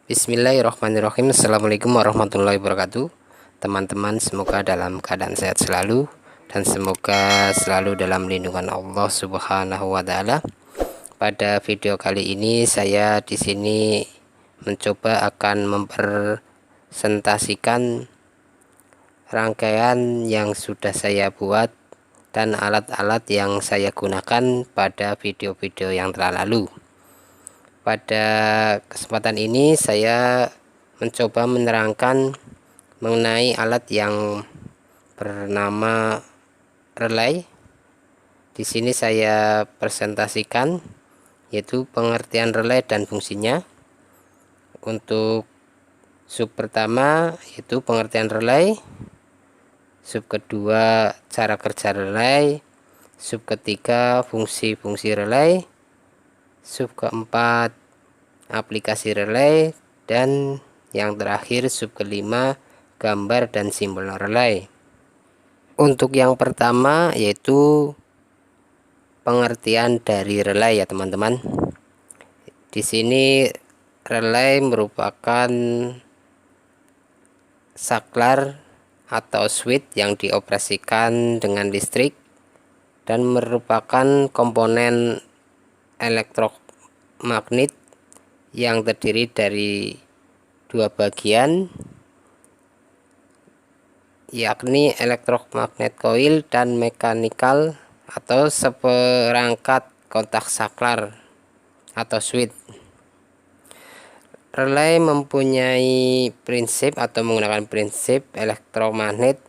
Bismillahirrahmanirrahim. Assalamualaikum warahmatullahi wabarakatuh. Teman-teman, semoga dalam keadaan sehat selalu dan semoga selalu dalam lindungan Allah Subhanahu wa taala. Pada video kali ini saya di sini mencoba akan mempresentasikan rangkaian yang sudah saya buat dan alat-alat yang saya gunakan pada video-video yang telah lalu. Pada kesempatan ini saya mencoba menerangkan mengenai alat yang bernama relay. Di sini saya presentasikan yaitu pengertian relay dan fungsinya. Untuk sub pertama yaitu pengertian relay, sub kedua cara kerja relay, sub ketiga fungsi-fungsi relay, sub keempat aplikasi relay, dan yang terakhir sub kelima gambar dan simbol relay. Untuk yang pertama yaitu pengertian dari relay ya teman-teman. Di sini relay merupakan saklar atau switch yang dioperasikan dengan listrik dan merupakan komponen elektromagnet yang terdiri dari dua bagian, yakni elektromagnet coil dan mechanical atau seperangkat kontak saklar atau switch. Relay mempunyai prinsip atau menggunakan prinsip elektromagnet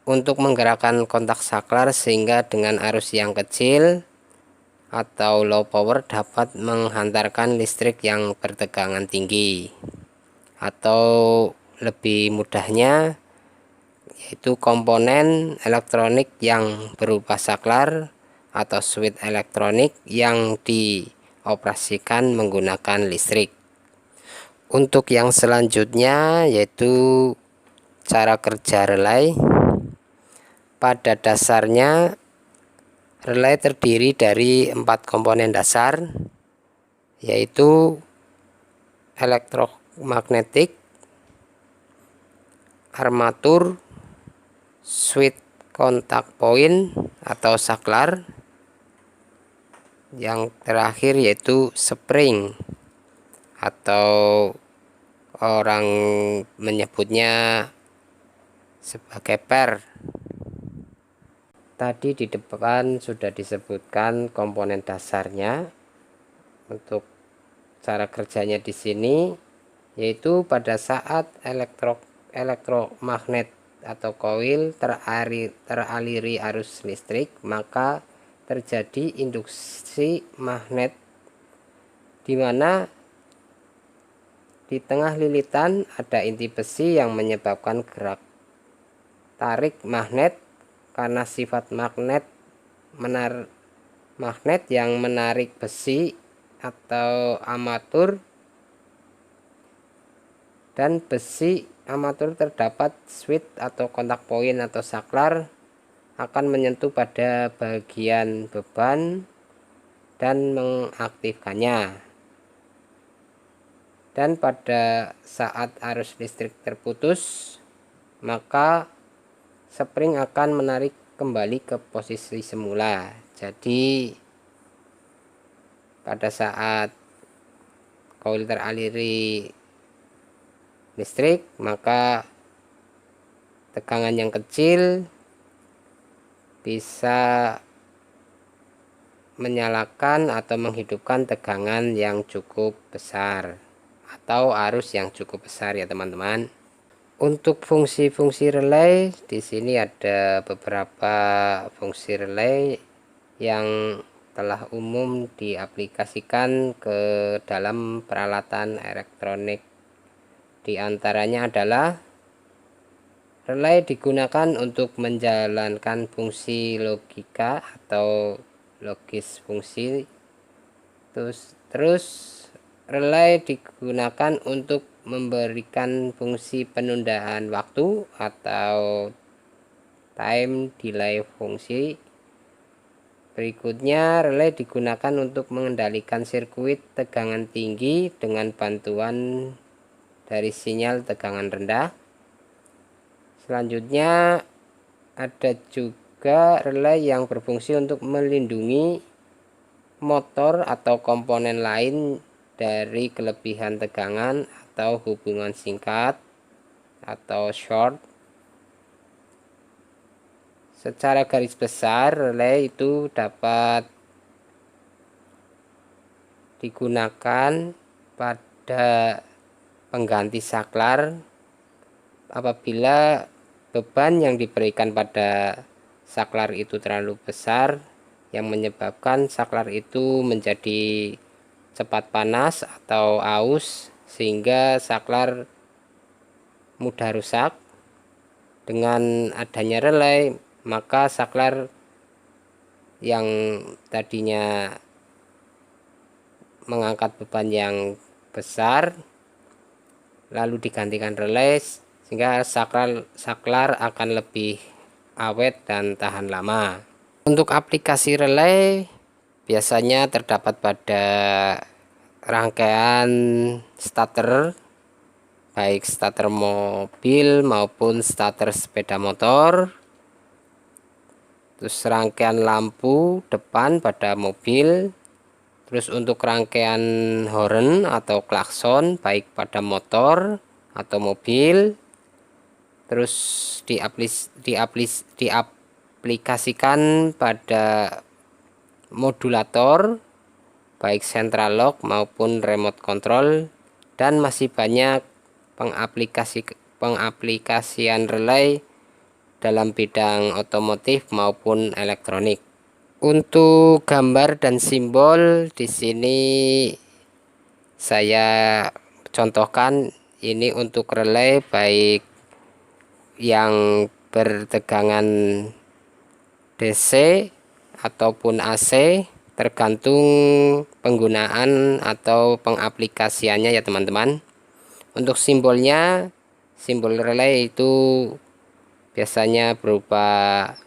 untuk menggerakkan kontak saklar sehingga dengan arus yang kecil atau low power dapat menghantarkan listrik yang bertegangan tinggi, atau lebih mudahnya yaitu komponen elektronik yang berupa saklar atau switch elektronik yang dioperasikan menggunakan listrik. Untuk yang selanjutnya yaitu cara kerja relay. Pada dasarnya relay terdiri dari 4 komponen dasar, yaitu elektromagnetik, armatur, switch kontak point atau saklar, yang terakhir yaitu spring atau orang menyebutnya sebagai per. Tadi di depan sudah disebutkan komponen dasarnya. Untuk cara kerjanya di sini yaitu pada saat elektromagnet atau coil teraliri arus listrik, maka terjadi induksi magnet di mana di tengah lilitan ada inti besi yang menyebabkan gerak tarik magnet. Karena sifat magnet yang menarik besi atau armatur, dan besi armatur terdapat switch atau kontak point atau saklar akan menyentuh pada bagian beban dan mengaktifkannya. Dan pada saat arus listrik terputus, maka spring akan menarik kembali ke posisi semula. Jadi pada saat coil teraliri listrik, maka tegangan yang kecil bisa menyalakan atau menghidupkan tegangan yang cukup besar atau arus yang cukup besar ya teman-teman. Untuk fungsi-fungsi relay di sini ada beberapa fungsi relay yang telah umum diaplikasikan ke dalam peralatan elektronik. Di antaranya adalah relay digunakan untuk menjalankan fungsi logika atau logis fungsi. Terus relay digunakan untuk memberikan fungsi penundaan waktu atau time delay fungsi. Berikutnya, relay digunakan untuk mengendalikan sirkuit tegangan tinggi dengan bantuan dari sinyal tegangan rendah. Selanjutnya, ada juga relay yang berfungsi untuk melindungi motor atau komponen lain dari kelebihan tegangan atau hubungan singkat atau short. Secara garis besar, relay itu dapat digunakan pada pengganti saklar apabila beban yang diberikan pada saklar itu terlalu besar yang menyebabkan saklar itu menjadi cepat panas atau aus sehingga saklar mudah rusak. Dengan adanya relay, maka saklar yang tadinya mengangkat beban yang besar lalu digantikan relay sehingga saklar akan lebih awet dan tahan lama. Untuk aplikasi relay biasanya terdapat pada rangkaian starter, baik starter mobil maupun starter sepeda motor. Terus rangkaian lampu depan pada mobil. Terus untuk rangkaian horn atau klakson baik pada motor atau mobil. Terus diaplikasikan pada modulator baik central lock maupun remote control, dan masih banyak pengaplikasian relay dalam bidang otomotif maupun elektronik. Untuk gambar dan simbol di sini saya contohkan ini untuk relay baik yang bertegangan DC ataupun AC, tergantung penggunaan atau pengaplikasiannya ya teman-teman. Untuk simbolnya, simbol relay itu biasanya berupa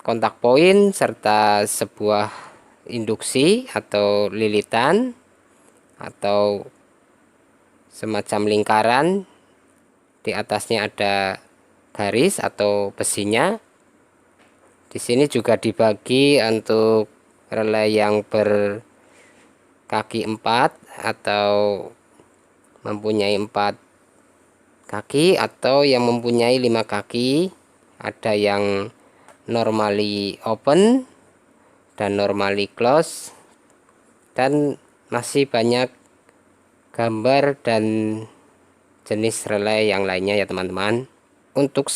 kontak poin serta sebuah induksi atau lilitan atau semacam lingkaran. Di atasnya ada garis atau besinya. Di sini juga dibagi untuk relay yang berkaki 4 atau mempunyai 4 kaki atau yang mempunyai 5 kaki. Ada yang normally open dan normally close, dan masih banyak gambar dan jenis relay yang lainnya ya teman-teman. Untuk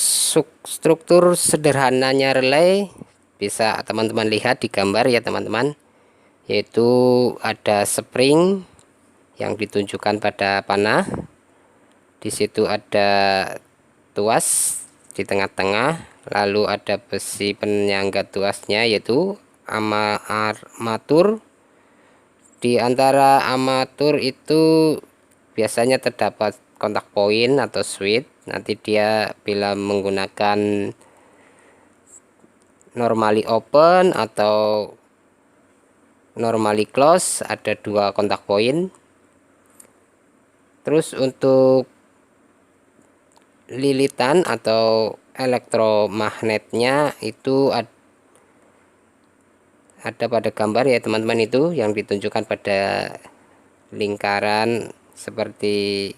struktur sederhananya relay bisa teman-teman lihat di gambar ya teman-teman, yaitu ada spring yang ditunjukkan pada panah. Di situ ada tuas di tengah-tengah, lalu ada besi penyangga tuasnya yaitu armatur. Di antara armatur itu biasanya terdapat kontak poin atau switch. Nanti dia bila menggunakan normally open atau normally close ada 2 kontak poin. Terus untuk lilitan atau elektromagnetnya itu ada pada gambar ya teman-teman, itu yang ditunjukkan pada lingkaran seperti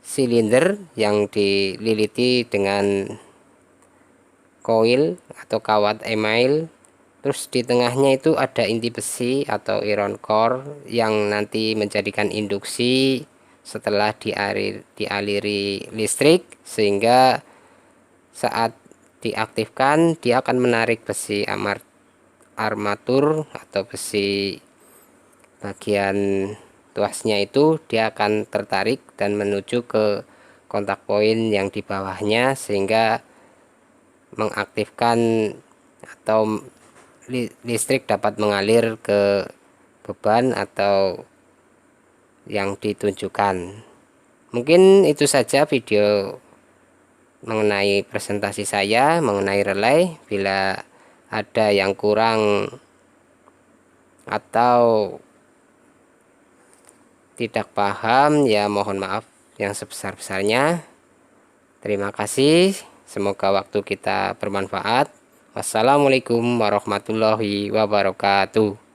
silinder yang dililiti dengan koil atau kawat email. Terus di tengahnya itu ada inti besi atau iron core yang nanti menjadikan induksi setelah dialiri listrik, sehingga saat diaktifkan dia akan menarik besi armatur atau besi bagian tuasnya itu, dia akan tertarik dan menuju ke kontak poin yang di bawahnya sehingga mengaktifkan atau listrik dapat mengalir ke beban atau yang ditunjukkan. Mungkin itu saja video mengenai presentasi saya mengenai relay. Bila ada yang kurang atau tidak paham, ya mohon maaf yang sebesar-besarnya. Terima kasih, semoga waktu kita bermanfaat. Wassalamualaikum warahmatullahi wabarakatuh.